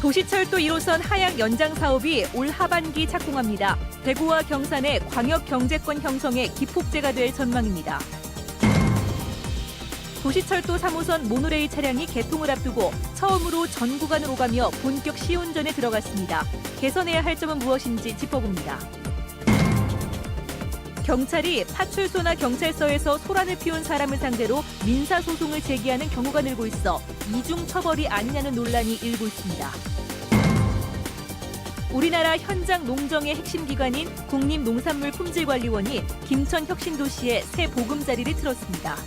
도시철도 1호선 하양 연장 사업이 올 하반기 착공합니다. 대구와 경산의 광역 경제권 형성에 기폭제가 될 전망입니다. 도시철도 3호선 모노레일 차량이 개통을 앞두고 처음으로 전 구간을 오가며 본격 시운전에 들어갔습니다. 개선해야 할 점은 무엇인지 짚어봅니다. 경찰이 파출소나 경찰서에서 소란을 피운 사람을 상대로 민사소송을 제기하는 경우가 늘고 있어 이중 처벌이 아니냐는 논란이 일고 있습니다. 우리나라 현장 농정의 핵심 기관인 국립농산물품질관리원이 김천 혁신도시에 새 보금자리를 틀었습니다.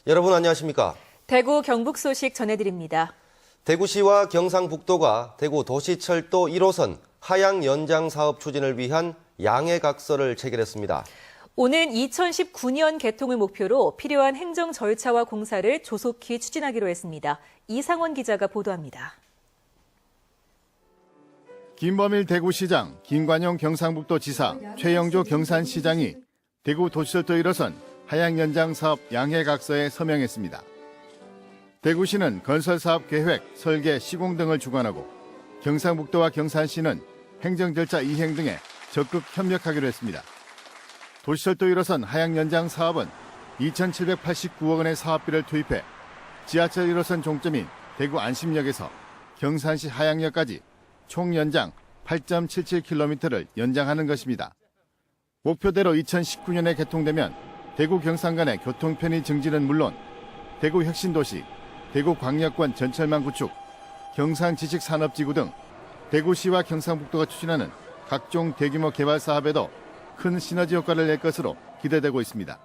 여러분 안녕하십니까? 대구 경북 소식 전해드립니다. 대구시와 경상북도가 대구 도시철도 1호선 하양 연장 사업 추진을 위한 양해각서를 체결했습니다. 오는 2019년 개통을 목표로 필요한 행정 절차와 공사를 조속히 추진하기로 했습니다. 이상원 기자가 보도합니다. 김범일 대구시장, 김관용 경상북도지사, 최영조 경산시장이 대구 도시철도 1호선 하양 연장 사업 양해각서에 서명했습니다. 대구시는 건설사업 계획, 설계, 시공 등을 주관하고 경상북도와 경산시는 행정 절차 이행 등에 적극 협력하기로 했습니다. 도시철도 1호선 하양 연장 사업은 2,789억 원의 사업비를 투입해 지하철 1호선 종점인 대구 안심역에서 경산시 하양역까지 총 연장 8.77km를 연장하는 것입니다. 목표대로 2019년에 개통되면 대구 경산 간의 교통 편의 증진은 물론 대구 혁신도시, 대구 광역권 전철망 구축, 경산 지식산업지구 등 대구시와 경상북도가 추진하는 각종 대규모 개발 사업에도 큰 시너지 효과를 낼 것으로 기대되고 있습니다.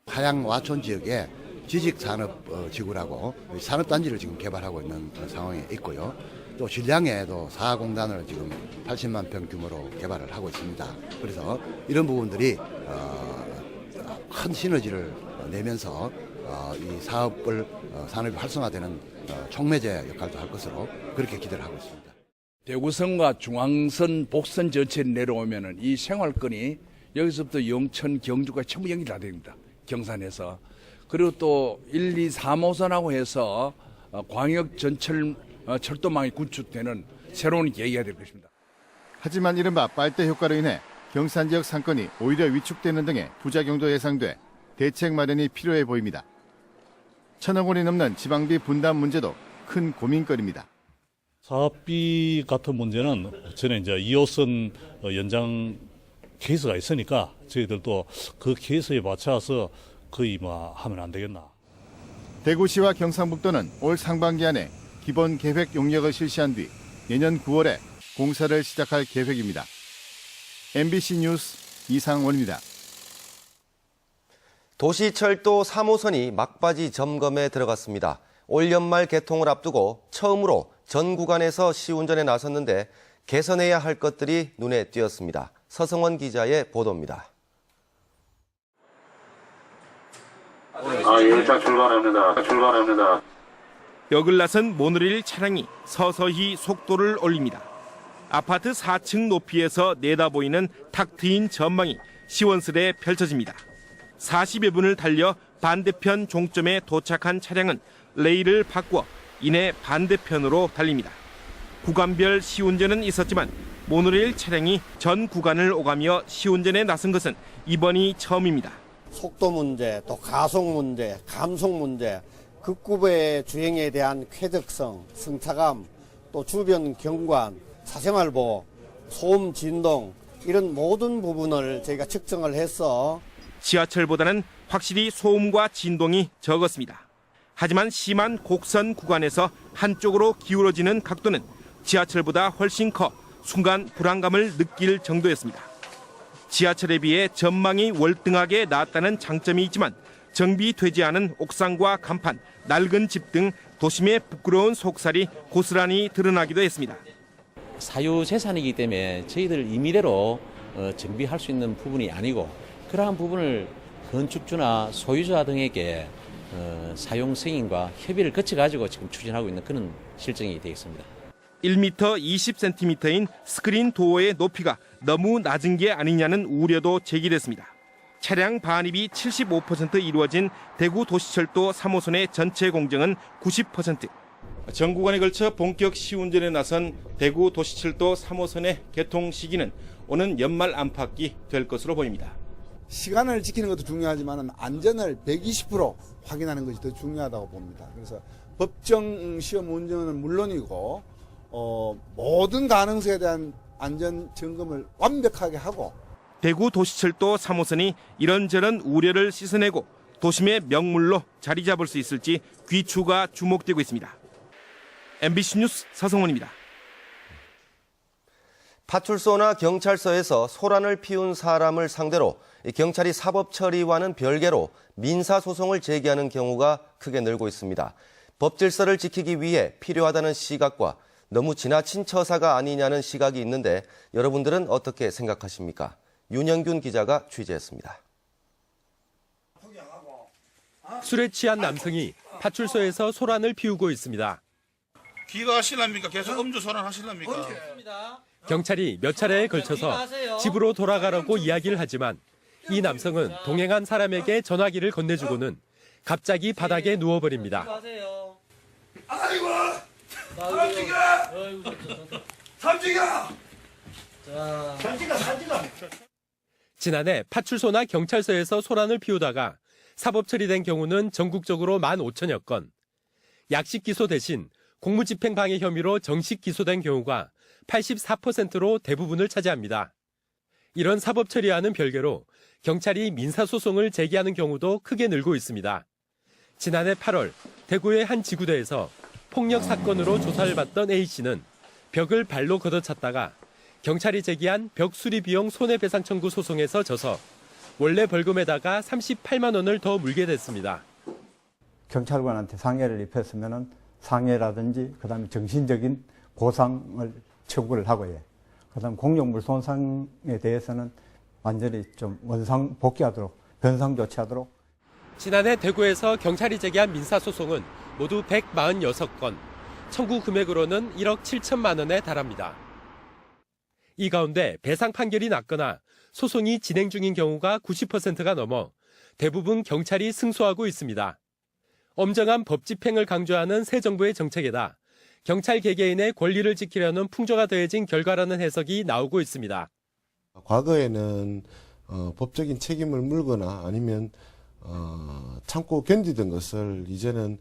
하양 와촌 지역에 지식산업지구라고 산업단지를 지금 개발하고 있는 상황에 있고요. 또 신량에도 사공단을 지금 80만 평 규모로 개발을 하고 있습니다. 그래서 이런 부분들이 큰 시너지를 내면서 이 산업이 활성화되는 촉매제 역할도 할 것으로 그렇게 기대를 하고 있습니다. 대구선과 중앙선, 복선 전체를 내려오면은 이 생활권이 여기서부터 영천, 경주까지 전부 연결이 다 됩니다. 경산에서. 그리고 또 1, 2, 3호선하고 해서 광역 전철 철도망이 구축되는 새로운 계기가 될 것입니다. 하지만 이른바 빨대 효과로 인해 경산 지역 상권이 오히려 위축되는 등의 부작용도 예상돼 대책 마련이 필요해 보입니다. 1,000억 원이 넘는 지방비 분담 문제도 큰 고민거리입니다. 사업비 같은 문제는 전에 이제 2호선 연장 케이스가 있으니까 저희들도 그 케이스에 맞춰서 거의 하면 안 되겠나. 대구시와 경상북도는 올 상반기 안에 기본 계획 용역을 실시한 뒤 내년 9월에 공사를 시작할 계획입니다. MBC 뉴스 이상원입니다. 도시철도 3호선이 막바지 점검에 들어갔습니다. 올 연말 개통을 앞두고 처음으로 전 구간에서 시운전에 나섰는데 개선해야 할 것들이 눈에 띄었습니다. 서성원 기자의 보도입니다. 열차 출발합니다. 역을 나선 모노레일 차량이 서서히 속도를 올립니다. 아파트 4층 높이에서 내다보이는 탁 트인 전망이 시원스레 펼쳐집니다. 40여 분을 달려 반대편 종점에 도착한 차량은 레일을 바꾸어 이내 반대편으로 달립니다. 구간별 시운전은 있었지만 모노레일 차량이 전 구간을 오가며 시운전에 나선 것은 이번이 처음입니다. 속도 문제, 또 가속 문제, 감속 문제, 극구배 주행에 대한 쾌적성, 승차감, 또 주변 경관, 사생활 보호, 소음 진동 이런 모든 부분을 저희가 측정을 해서 지하철보다는 확실히 소음과 진동이 적었습니다. 하지만 심한 곡선 구간에서 한쪽으로 기울어지는 각도는 지하철보다 훨씬 커 순간 불안감을 느낄 정도였습니다. 지하철에 비해 전망이 월등하게 낮다는 장점이 있지만 정비되지 않은 옥상과 간판, 낡은 집 등 도심의 부끄러운 속살이 고스란히 드러나기도 했습니다. 사유재산이기 때문에 저희들 임의대로 정비할 수 있는 부분이 아니고 그러한 부분을 건축주나 소유자 등에게 사용 승인과 협의를 거쳐가지고 지금 추진하고 있는 그런 실정이 되어 있습니다. 1m 20cm인 스크린 도어의 높이가 너무 낮은 게 아니냐는 우려도 제기됐습니다. 차량 반입이 75% 이루어진 대구 도시철도 3호선의 전체 공정은 90%, 전 구간에 걸쳐 본격 시운전에 나선 대구 도시철도 3호선의 개통 시기는 오는 연말 안팎이 될 것으로 보입니다. 시간을 지키는 것도 중요하지만 안전을 120% 확인하는 것이 더 중요하다고 봅니다. 그래서 법정 시험 운전은 물론이고 모든 가능성에 대한 안전 점검을 완벽하게 하고 대구 도시철도 3호선이 이런저런 우려를 씻어내고 도심의 명물로 자리 잡을 수 있을지 귀추가 주목되고 있습니다. MBC 뉴스 서성원입니다. 파출소나 경찰서에서 소란을 피운 사람을 상대로 경찰이 사법 처리와는 별개로 민사소송을 제기하는 경우가 크게 늘고 있습니다. 법 질서를 지키기 위해 필요하다는 시각과 너무 지나친 처사가 아니냐는 시각이 있는데 여러분들은 어떻게 생각하십니까? 윤영균 기자가 취재했습니다. 술에 취한 남성이 파출소에서 소란을 피우고 있습니다. 귀가 하실랍니까? 계속 음주 소란 하실랍니까? 경찰이 몇 차례에 걸쳐서 집으로 돌아가라고 이야기를 하지만 이 남성은 동행한 사람에게 전화기를 건네주고는 갑자기 바닥에 누워버립니다. 아이고! 삼지가! 삼지가! 지난해 파출소나 경찰서에서 소란을 피우다가 사법 처리된 경우는 전국적으로 15,000여 건. 약식 기소 대신 공무집행 방해 혐의로 정식 기소된 경우가 84%로 대부분을 차지합니다. 이런 사법 처리와는 별개로 경찰이 민사소송을 제기하는 경우도 크게 늘고 있습니다. 지난해 8월 대구의 한 지구대에서 폭력 사건으로 조사를 받던 A씨는 벽을 발로 걷어찼다가 경찰이 제기한 벽 수리 비용 손해배상 청구 소송에서 져서 원래 벌금에다가 38만 원을 더 물게 됐습니다. 경찰관한테 상해를 입혔으면은 상해라든지 그다음에 정신적인 보상을 청구를 하고요. 그다음 공용물 손상에 대해서는 완전히 좀 원상 복귀하도록 변상 조치하도록. 지난해 대구에서 경찰이 제기한 민사소송은 모두 146건, 청구 금액으로는 1억 7천만 원에 달합니다. 이 가운데 배상 판결이 났거나 소송이 진행 중인 경우가 90%가 넘어 대부분 경찰이 승소하고 있습니다. 엄정한 법 집행을 강조하는 새 정부의 정책에다 경찰 개개인의 권리를 지키려는 풍조가 더해진 결과라는 해석이 나오고 있습니다. 과거에는 법적인 책임을 물거나 아니면 참고 견디던 것을 이제는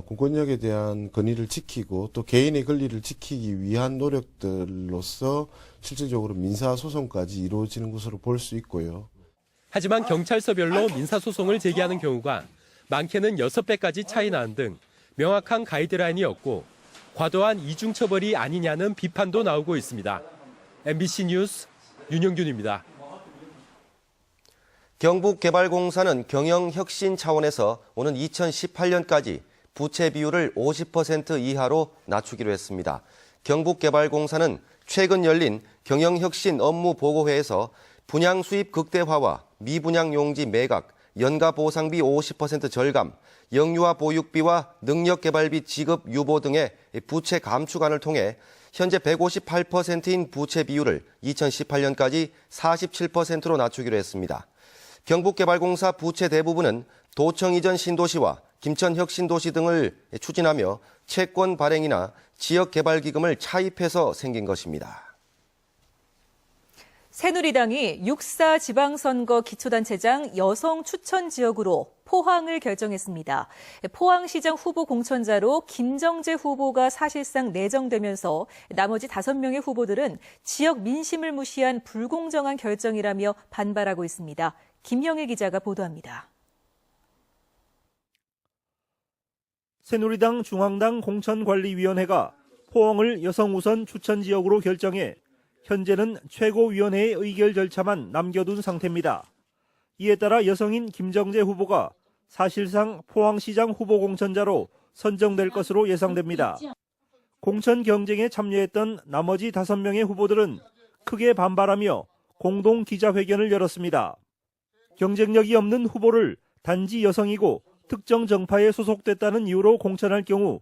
공권력에 대한 권위를 지키고 또 개인의 권리를 지키기 위한 노력들로서 실질적으로 민사소송까지 이루어지는 것으로 볼 수 있고요. 하지만 경찰서별로 민사소송을 제기하는 경우가 많게는 6배까지 차이 나는 등 명확한 가이드라인이 없고 과도한 이중처벌이 아니냐는 비판도 나오고 있습니다. MBC 뉴스 윤영균입니다. 경북개발공사는 경영혁신 차원에서 오는 2018년까지 부채 비율을 50% 이하로 낮추기로 했습니다. 경북개발공사는 최근 열린 경영혁신 업무보고회에서 분양 수입 극대화와 미분양 용지 매각, 연가 보상비 50% 절감, 영유아 보육비와 능력개발비 지급 유보 등의 부채 감축안을 통해 현재 158%인 부채 비율을 2018년까지 47%로 낮추기로 했습니다. 경북개발공사 부채 대부분은 도청 이전 신도시와 김천혁신도시 등을 추진하며 채권 발행이나 지역개발기금을 차입해서 생긴 것입니다. 새누리당이 6.4 지방선거 기초단체장 여성 추천 지역으로 포항을 결정했습니다. 포항시장 후보 공천자로 김정재 후보가 사실상 내정되면서 나머지 5명의 후보들은 지역 민심을 무시한 불공정한 결정이라며 반발하고 있습니다. 김영일 기자가 보도합니다. 새누리당 중앙당 공천관리위원회가 포항을 여성 우선 추천 지역으로 결정해 현재는 최고위원회의 의결 절차만 남겨둔 상태입니다. 이에 따라 여성인 김정재 후보가 사실상 포항시장 후보 공천자로 선정될 것으로 예상됩니다. 공천 경쟁에 참여했던 나머지 5명의 후보들은 크게 반발하며 공동 기자회견을 열었습니다. 경쟁력이 없는 후보를 단지 여성이고 특정 정파에 소속됐다는 이유로 공천할 경우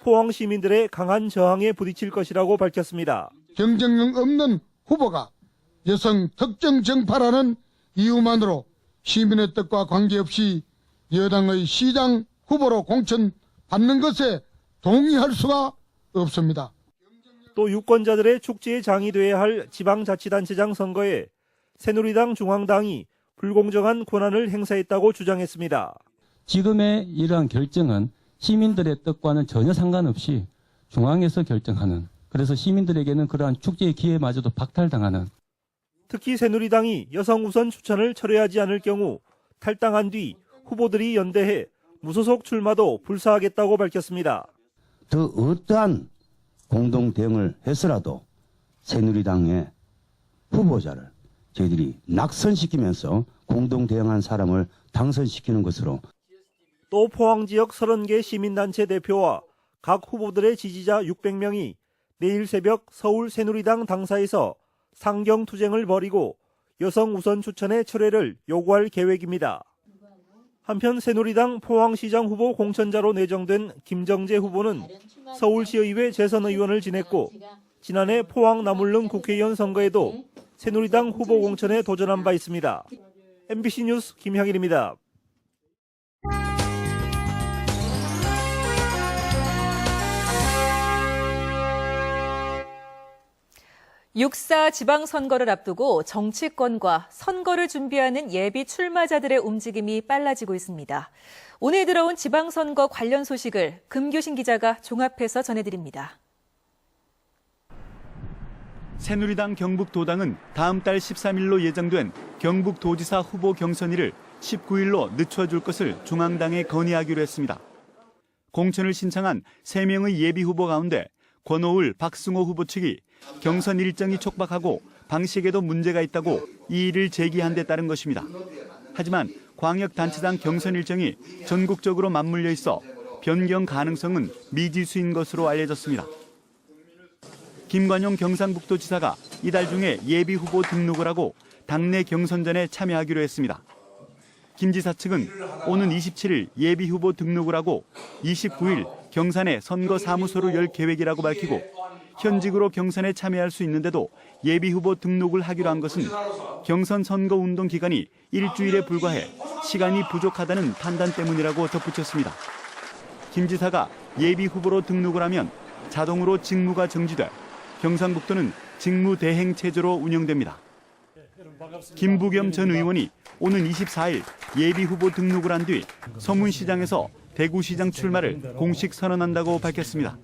포항 시민들의 강한 저항에 부딪힐 것이라고 밝혔습니다. 경쟁력 없는 후보가 여성 특정 정파라는 이유만으로 시민의 뜻과 관계없이 여당의 시장 후보로 공천받는 것에 동의할 수가 없습니다. 또 유권자들의 축제의 장이 돼야 할 지방자치단체장 선거에 새누리당 중앙당이 불공정한 권한을 행사했다고 주장했습니다. 지금의 이러한 결정은 시민들의 뜻과는 전혀 상관없이 중앙에서 결정하는, 그래서 시민들에게는 그러한 축제의 기회마저도 박탈당하는. 특히 새누리당이 여성 우선 추천을 철회하지 않을 경우 탈당한 뒤 후보들이 연대해 무소속 출마도 불사하겠다고 밝혔습니다. 더 어떠한 공동 대응을 해서라도 새누리당의 후보자를 저희들이 낙선시키면서 공동 대응한 사람을 당선시키는 것으로. 또 포항 지역 30개 시민단체 대표와 각 후보들의 지지자 600명이 내일 새벽 서울 새누리당 당사에서 상경투쟁을 벌이고 여성 우선 추천의 철회를 요구할 계획입니다. 한편 새누리당 포항시장 후보 공천자로 내정된 김정재 후보는 서울시의회 재선의원을 지냈고 지난해 포항 남울릉 국회의원 선거에도 새누리당 후보 공천에 도전한 바 있습니다. MBC 뉴스 김향일입니다. (6.4) 지방선거를 앞두고 정치권과 선거를 준비하는 예비 출마자들의 움직임이 빨라지고 있습니다. 오늘 들어온 지방선거 관련 소식을 금교신 기자가 종합해서 전해드립니다. 새누리당 경북도당은 다음 달 13일로 예정된 경북도지사 후보 경선일을 19일로 늦춰줄 것을 중앙당에 건의하기로 했습니다. 공천을 신청한 3명의 예비후보 가운데 권오을, 박승호 후보 측이 경선 일정이 촉박하고 방식에도 문제가 있다고 이의를 제기한 데 따른 것입니다. 하지만 광역단체장 경선 일정이 전국적으로 맞물려 있어 변경 가능성은 미지수인 것으로 알려졌습니다. 김관용 경상북도지사가 이달 중에 예비후보 등록을 하고 당내 경선전에 참여하기로 했습니다. 김 지사 측은 오는 27일 예비후보 등록을 하고 29일 경산에 선거사무소를 열 계획이라고 밝히고 현직으로 경선에 참여할 수 있는데도 예비후보 등록을 하기로 한 것은 경선 선거운동 기간이 일주일에 불과해 시간이 부족하다는 판단 때문이라고 덧붙였습니다. 김 지사가 예비후보로 등록을 하면 자동으로 직무가 정지돼 경상북도는 직무대행 체제로 운영됩니다. 김부겸 전 의원이 오는 24일 예비후보 등록을 한 뒤 서문시장에서 대구시장 출마를 공식 선언한다고 밝혔습니다.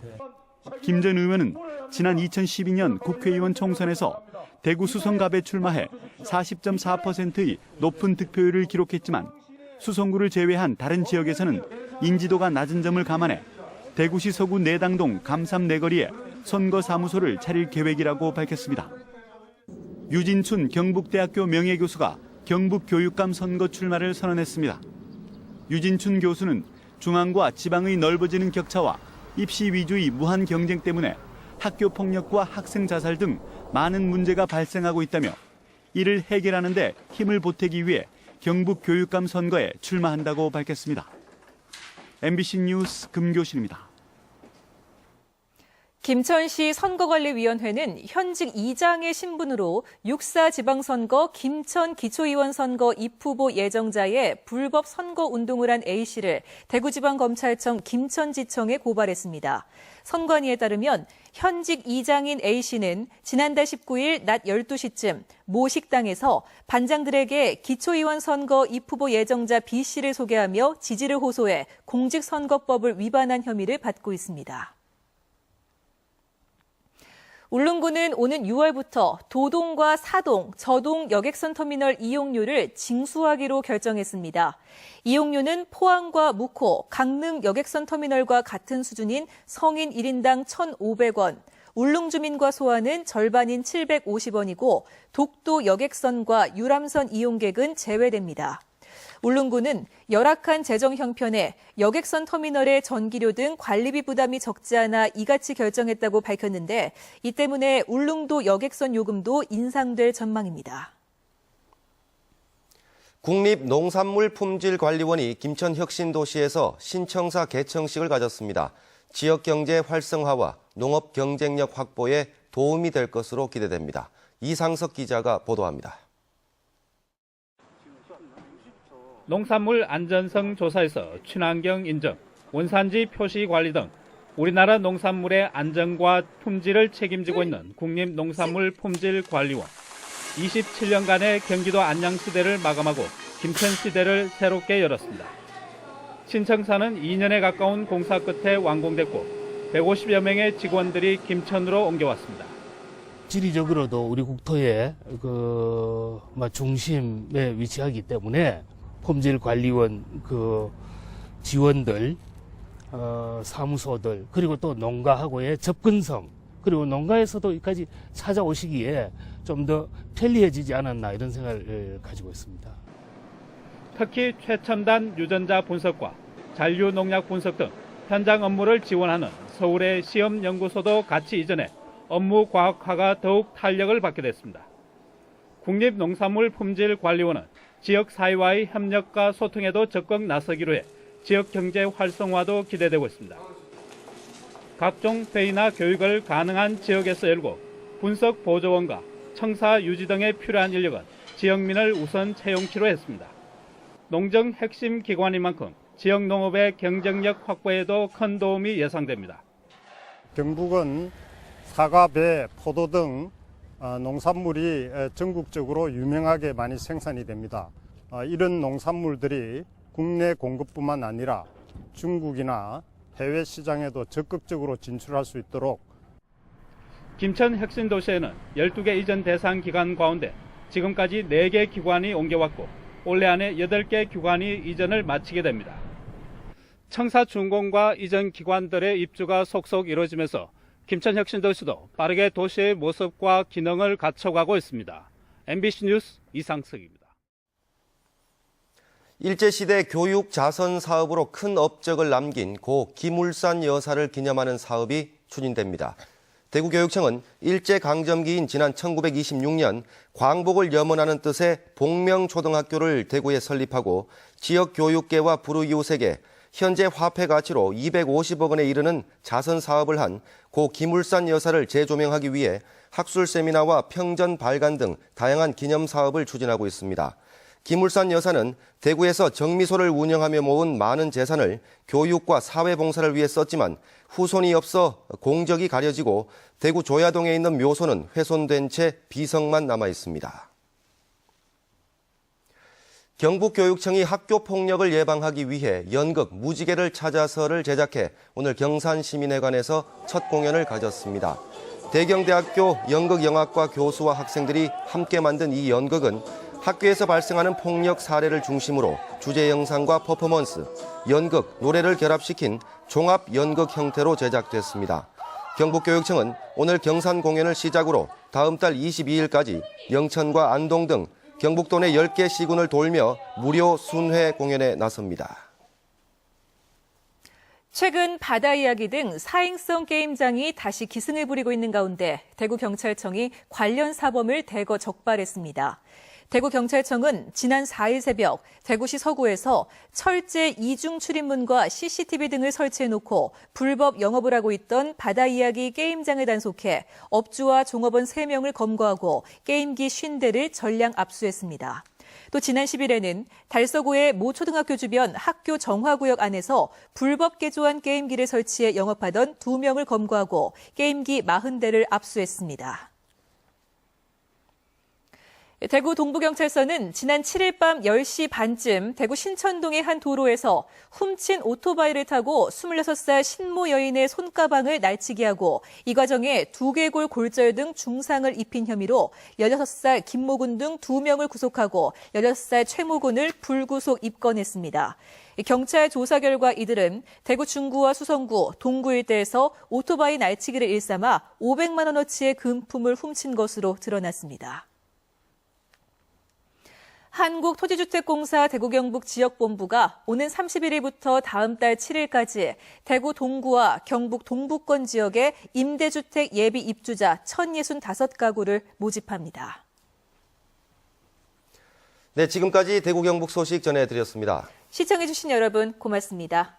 김 전 의원은 지난 2012년 국회의원 총선에서 대구 수성갑에 출마해 40.4%의 높은 득표율을 기록했지만 수성구를 제외한 다른 지역에서는 인지도가 낮은 점을 감안해 대구시 서구 내당동 감삼 내거리에 선거사무소를 차릴 계획이라고 밝혔습니다. 유진춘 경북대학교 명예교수가 경북교육감 선거 출마를 선언했습니다. 유진춘 교수는 중앙과 지방의 넓어지는 격차와 입시 위주의 무한 경쟁 때문에 학교 폭력과 학생 자살 등 많은 문제가 발생하고 있다며 이를 해결하는 데 힘을 보태기 위해 경북교육감 선거에 출마한다고 밝혔습니다. MBC 뉴스 금교신입니다. 김천시 선거관리위원회는 현직 2장의 신분으로 6.4 지방선거 김천 기초의원 선거 입후보 예정자의 불법 선거운동을 한 A씨를 대구지방검찰청 김천지청에 고발했습니다. 선관위에 따르면 현직 2장인 A씨는 지난달 19일 낮 12시쯤 모 식당에서 반장들에게 기초의원 선거 입후보 예정자 B씨를 소개하며 지지를 호소해 공직선거법을 위반한 혐의를 받고 있습니다. 울릉군은 오는 6월부터 도동과 사동, 저동 여객선 터미널 이용료를 징수하기로 결정했습니다. 이용료는 포항과 묵호, 강릉 여객선 터미널과 같은 수준인 성인 1인당 1,500원, 울릉 주민과 소아는 절반인 750원이고 독도 여객선과 유람선 이용객은 제외됩니다. 울릉군은 열악한 재정 형편에 여객선 터미널의 전기료 등 관리비 부담이 적지 않아 이같이 결정했다고 밝혔는데 이 때문에 울릉도 여객선 요금도 인상될 전망입니다. 국립농산물품질관리원이 김천혁신도시에서 신청사 개청식을 가졌습니다. 지역경제 활성화와 농업 경쟁력 확보에 도움이 될 것으로 기대됩니다. 이상석 기자가 보도합니다. 농산물 안전성 조사에서 친환경 인증, 원산지 표시 관리 등 우리나라 농산물의 안전과 품질을 책임지고 있는 국립농산물품질관리원. 27년간의 경기도 안양시대를 마감하고 김천시대를 새롭게 열었습니다. 신청사는 2년에 가까운 공사 끝에 완공됐고 150여 명의 직원들이 김천으로 옮겨왔습니다. 지리적으로도 우리 국토의 중심에 위치하기 때문에 품질관리원 지원들, 사무소들, 그리고 또 농가하고의 접근성, 그리고 농가에서도 여기까지 찾아오시기에 좀 더 편리해지지 않았나 이런 생각을 가지고 있습니다. 특히 최첨단 유전자 분석과 잔류 농약 분석 등 현장 업무를 지원하는 서울의 시험연구소도 같이 이전해 업무 과학화가 더욱 탄력을 받게 됐습니다. 국립농산물품질관리원은 지역사회와의 협력과 소통에도 적극 나서기로 해 지역경제 활성화도 기대되고 있습니다. 각종 회의나 교육을 가능한 지역에서 열고 분석 보조원과 청사 유지 등에 필요한 인력은 지역민을 우선 채용키로 했습니다. 농정 핵심 기관인 만큼 지역 농업의 경쟁력 확보에도 큰 도움이 예상됩니다. 경북은 사과, 배, 포도 등 농산물이 전국적으로 유명하게 많이 생산이 됩니다. 이런 농산물들이 국내 공급뿐만 아니라 중국이나 해외 시장에도 적극적으로 진출할 수 있도록 김천 혁신도시에는 12개 이전 대상 기관 가운데 지금까지 4개 기관이 옮겨왔고 올해 안에 8개 기관이 이전을 마치게 됩니다. 청사준공과 이전 기관들의 입주가 속속 이루어지면서 김천 혁신도시도 빠르게 도시의 모습과 기능을 갖춰가고 있습니다. MBC 뉴스 이상석입니다. 일제시대 교육 자선 사업으로 큰 업적을 남긴 고 김울산 여사를 기념하는 사업이 추진됩니다. 대구교육청은 일제강점기인 지난 1926년 광복을 염원하는 뜻의 복명초등학교를 대구에 설립하고 지역교육계와 불우이웃에게 현재 화폐 가치로 250억 원에 이르는 자선 사업을 한 고 김울산 여사를 재조명하기 위해 학술 세미나와 평전 발간 등 다양한 기념 사업을 추진하고 있습니다. 김울산 여사는 대구에서 정미소를 운영하며 모은 많은 재산을 교육과 사회봉사를 위해 썼지만 후손이 없어 공적이 가려지고 대구 조야동에 있는 묘소는 훼손된 채 비석만 남아 있습니다. 경북교육청이 학교폭력을 예방하기 위해 연극 무지개를 찾아서를 제작해 오늘 경산시민회관에서 첫 공연을 가졌습니다. 대경대학교 연극영화과 교수와 학생들이 함께 만든 이 연극은 학교에서 발생하는 폭력 사례를 중심으로 주제 영상과 퍼포먼스, 연극, 노래를 결합시킨 종합 연극 형태로 제작됐습니다. 경북교육청은 오늘 경산 공연을 시작으로 다음 달 22일까지 영천과 안동 등 경북도 내 10개 시군을 돌며 무료 순회 공연에 나섭니다. 최근 바다 이야기 등 사행성 게임장이 다시 기승을 부리고 있는 가운데 대구경찰청이 관련 사범을 대거 적발했습니다. 대구경찰청은 지난 4일 새벽 대구시 서구에서 철제 이중 출입문과 CCTV 등을 설치해놓고 불법 영업을 하고 있던 바다 이야기 게임장을 단속해 업주와 종업원 3명을 검거하고 게임기 50대를 전량 압수했습니다. 또 지난 10일에는 달서구의 모 초등학교 주변 학교 정화구역 안에서 불법 개조한 게임기를 설치해 영업하던 2명을 검거하고 게임기 40대를 압수했습니다. 대구 동부경찰서는 지난 7일 밤 10시 반쯤 대구 신천동의 한 도로에서 훔친 오토바이를 타고 26살 신모 여인의 손가방을 날치기 하고 이 과정에 두개골 골절 등 중상을 입힌 혐의로 16살 김모군 등 2명을 구속하고 16살 최모군을 불구속 입건했습니다. 경찰 조사 결과 이들은 대구 중구와 수성구, 동구 일대에서 오토바이 날치기를 일삼아 500만 원어치의 금품을 훔친 것으로 드러났습니다. 한국토지주택공사 대구경북 지역본부가 오는 31일부터 다음 달 7일까지 대구 동구와 경북 동부권 지역의 임대주택 예비 입주자 1,065가구를 모집합니다. 네, 지금까지 대구 경북 소식 전해드렸습니다. 시청해주신 여러분 고맙습니다.